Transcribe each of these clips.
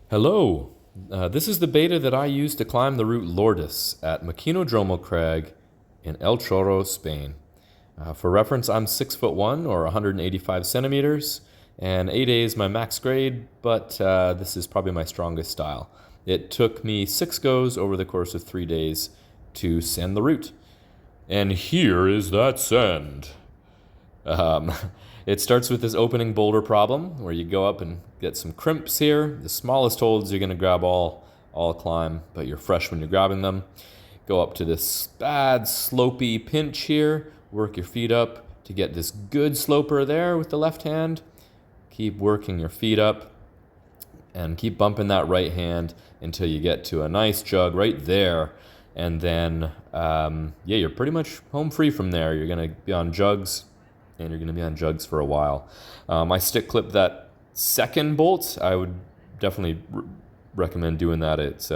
Hello, this is the beta that I used to climb the route Lourdes at Makinodromo crag in El Chorro, Spain. For reference, I'm 6'1" or 185 centimeters, and 8A is my max grade, but this is probably my strongest style. It took me 6 goes over the course of 3 days to send the route. And here is that send. Um, it starts with this opening boulder problem where you go up and get some crimps here. The smallest holds you're going to grab all climb, but you're fresh when you're grabbing them. Go up to this bad slopey pinch here. Work your feet up to get this good sloper there with the left hand. Keep working your feet up and keep bumping that right hand until you get to a nice jug right there. And then, you're pretty much home free from there. You're going to be on jugs, and you're going to be on jugs for a while. I stick clip that second bolt. I would definitely recommend doing that. It's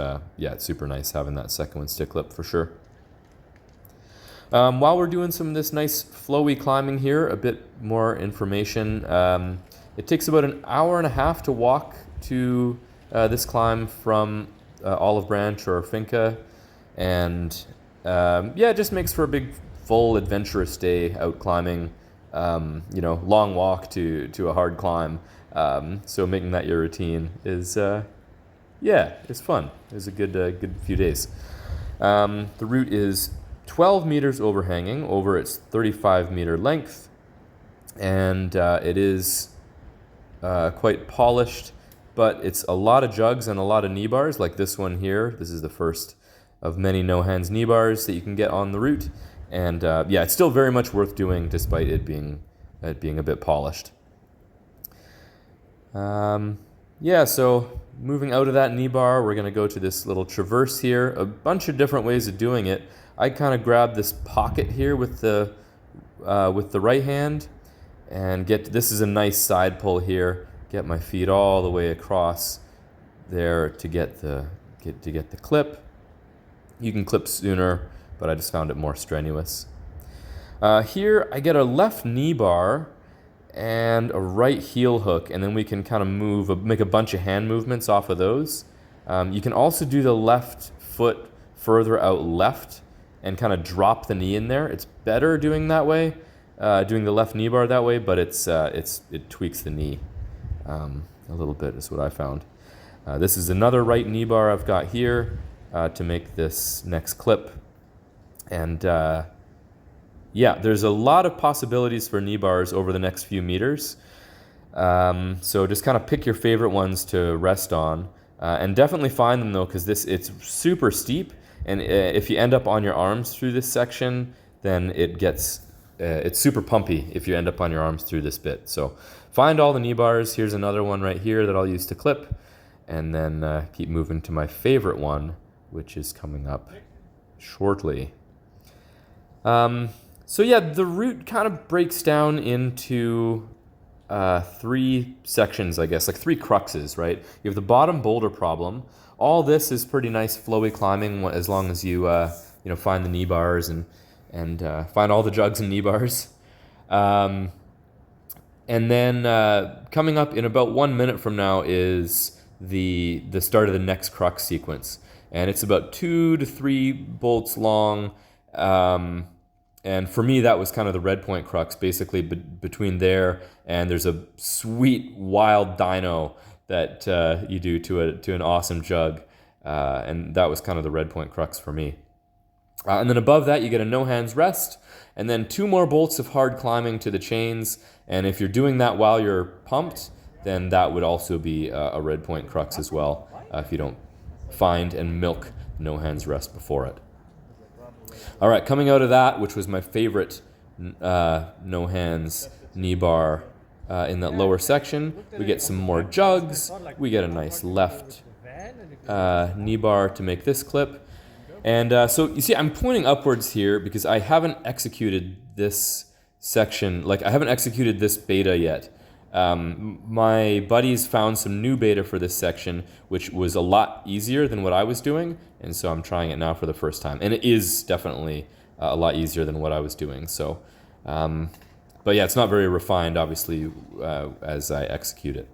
super nice having that second one stick clip for sure. While we're doing some of this nice flowy climbing here, a bit more information. It takes about an hour and a half to walk to this climb from Olive Branch or Finca, and it just makes for a big, full, adventurous day out climbing. Long walk to a hard climb. So making that your routine is, it's fun. It's a good few days. The route is 12 meters overhanging over its 35-meter length, and it is quite polished, but it's a lot of jugs and a lot of knee bars, like this one here. This is the first of many no-hands knee bars that you can get on the route. And it's still very much worth doing despite it being a bit polished. So moving out of that knee bar, we're going to go to this little traverse here. A bunch of different ways of doing it. I kind of grab this pocket here with the right hand and this is a nice side pull here. Get my feet all the way across there to get the clip. You can clip sooner, but I just found it more strenuous. Here I get a left knee bar and a right heel hook, and then we can kind of make a bunch of hand movements off of those. You can also do the left foot further out left and kind of drop the knee in there. It's better doing that way, doing the left knee bar that way, but it tweaks the knee a little bit is what I found. This is another right knee bar I've got here to make this next clip. And there's a lot of possibilities for knee bars over the next few meters. So just kind of pick your favorite ones to rest on. And definitely find them though, because it's super steep. And if you end up on your arms through this section, then it's super pumpy if you end up on your arms through this bit. So find all the knee bars. Here's another one right here that I'll use to clip. And then keep moving to my favorite one, which is coming up shortly. The route kind of breaks down into 3 sections, I guess, like 3 cruxes, right? You have the bottom boulder problem. All this is pretty nice flowy climbing as long as you find the knee bars and find all the jugs and knee bars. And then coming up in about 1 minute from now is the start of the next crux sequence. And it's about 2 to 3 bolts long. And for me, that was kind of the red point crux, basically between there and there's a sweet wild dyno that you do to an awesome jug. And that was kind of the red point crux for me. And then above that, you get a no hands rest, and then 2 more bolts of hard climbing to the chains. And if you're doing that while you're pumped, then that would also be a red point crux as well, if you don't find and milk no hands rest before it. All right, coming out of that, which was my favorite no hands knee bar in that lower section, we get some more jugs. We get a nice left knee bar to make this clip. And so you see, I'm pointing upwards here because I haven't executed this section, I haven't executed this beta yet. My buddies found some new beta for this section, which was a lot easier than what I was doing, and so I'm trying it now for the first time. And it is definitely a lot easier than what I was doing. So, it's not very refined, obviously, as I execute it.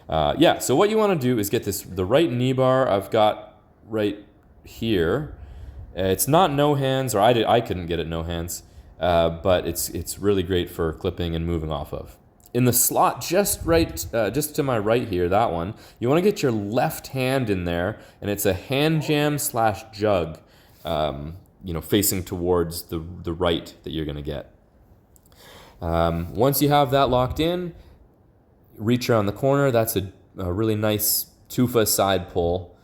Yeah, so what you want to do is get the right knee bar I've got right here. It's not no hands, or I couldn't get it no hands, but it's really great for clipping and moving off of. In the slot just to my right here, that one, you want to get your left hand in there, and it's a hand jam / jug, facing towards the right that you're going to get. Once you have that locked in, reach around the corner. That's a really nice tufa side pull,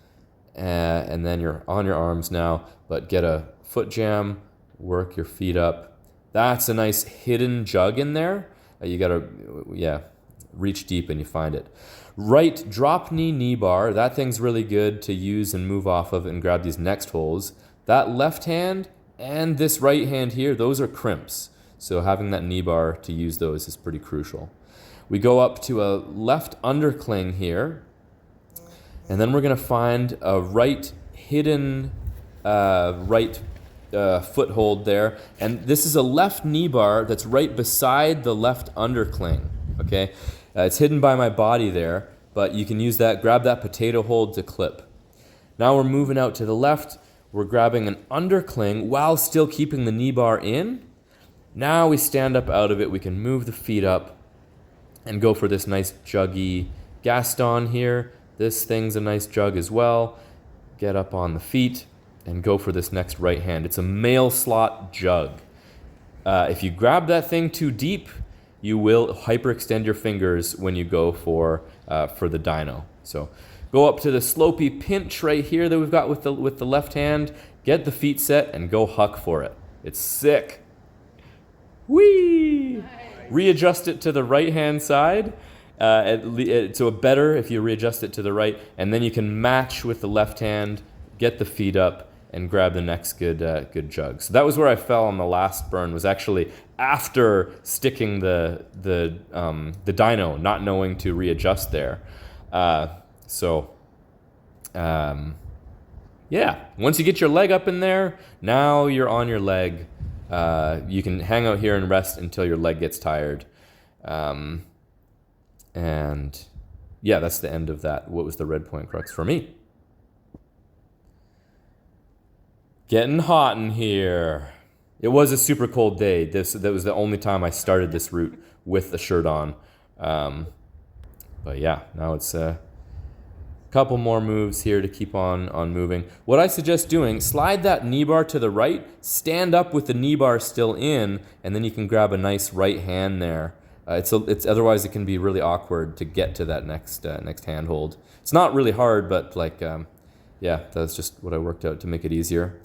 and then you're on your arms now, but get a foot jam, work your feet up. That's a nice hidden jug in there. You gotta, reach deep and you find it. Right drop knee bar, that thing's really good to use and move off of and grab these next holds. That left hand and this right hand here, those are crimps. So having that knee bar to use those is pretty crucial. We go up to a left undercling here, and then we're gonna find a right hidden foothold there, and this is a left knee bar that's right beside the left undercling. Okay, it's hidden by my body there, but you can use that. Grab that potato hold to clip. Now we're moving out to the left. We're grabbing an undercling while still keeping the knee bar in. Now we stand up out of it. We can move the feet up and go for this nice juggy Gaston here. This thing's a nice jug as well. Get up on the feet and go for this next right hand. It's a male slot jug. If you grab that thing too deep, you will hyperextend your fingers when you go for the dyno. So go up to the slopey pinch right here that we've got with the left hand. Get the feet set and go huck for it. It's sick. Whee! Nice. Readjust it to the right hand side. So better if you readjust it to the right, and then you can match with the left hand, get the feet up, and grab the next good jug. So that was where I fell on the last burn, was actually after sticking the dyno, not knowing to readjust there. Once you get your leg up in there, now you're on your leg. You can hang out here and rest until your leg gets tired. That's the end of that. What was the red point crux for me? Getting hot in here. It was a super cold day. That was the only time I started this route with the shirt on. Now it's a couple more moves here to keep on moving. What I suggest doing, slide that knee bar to the right, stand up with the knee bar still in, and then you can grab a nice right hand there. It's otherwise it can be really awkward to get to that next handhold. It's not really hard, but that's just what I worked out to make it easier.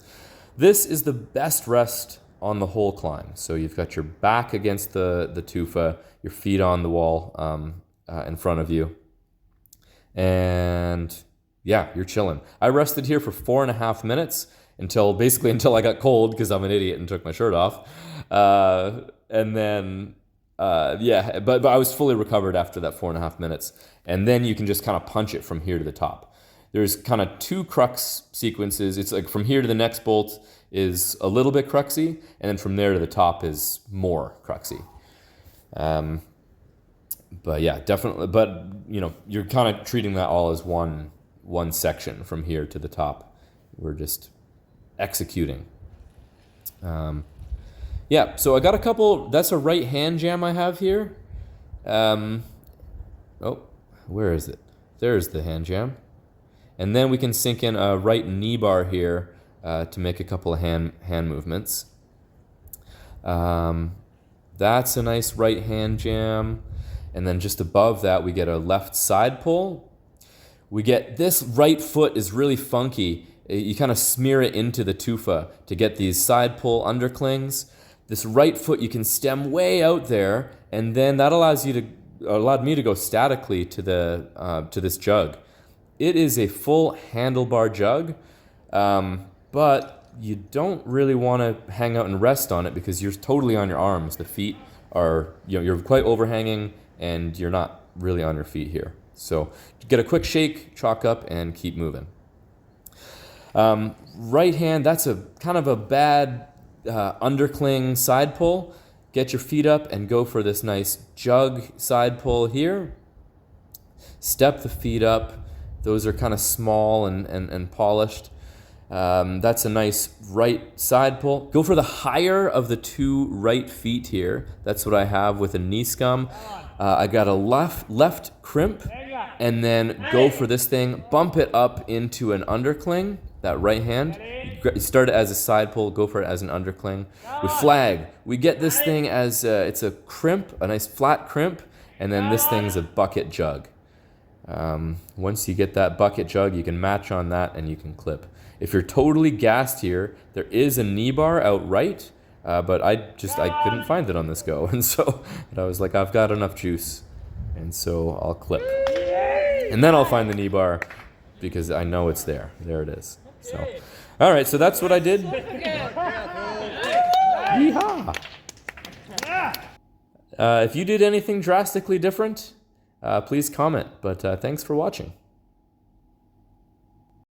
This is the best rest on the whole climb. So you've got your back against the tufa, your feet on the wall in front of you, and you're chilling. I rested here for 4.5 minutes until I got cold because I'm an idiot and took my shirt off, but I was fully recovered after that 4.5 minutes, and then you can just kind of punch it from here to the top. There's kind of 2 crux sequences. It's like from here to the next bolt is a little bit cruxy, and then from there to the top is more cruxy. Definitely. But you're kind of treating that all as one section from here to the top. We're just executing. So I got a couple. That's a right hand jam I have here. Where is it? There's the hand jam. And then we can sink in a right knee bar here to make a couple of hand movements. That's a nice right hand jam. And then just above that, we get a left side pull. We get this right foot is really funky. You kind of smear it into the tufa to get these side pull underclings. This right foot you can stem way out there, and then that allowed me to go statically to this jug. It is a full handlebar jug, but you don't really want to hang out and rest on it because you're totally on your arms. The feet are, you're quite overhanging, and you're not really on your feet here. So get a quick shake, chalk up, and keep moving. Right hand, that's a kind of a bad undercling side pull. Get your feet up and go for this nice jug side pull here. Step the feet up. Those are kind of small and polished. That's a nice right side pull. Go for the higher of the 2 right feet here. That's what I have with a knee scum. I got a left crimp, and then go for this thing. Bump it up into an undercling, that right hand. You start it as a side pull, go for it as an undercling. With flag, we get this thing as it's a crimp, a nice flat crimp, and then this thing's a bucket jug. Once you get that bucket jug, you can match on that and you can clip. If you're totally gassed here, there is a knee bar out right, but I couldn't find it on this go. And so I was like, I've got enough juice. And so I'll clip. And then I'll find the knee bar because I know it's there. There it is. So, all right, so that's what I did. Yeehaw! If you did anything drastically different, please comment. But thanks for watching.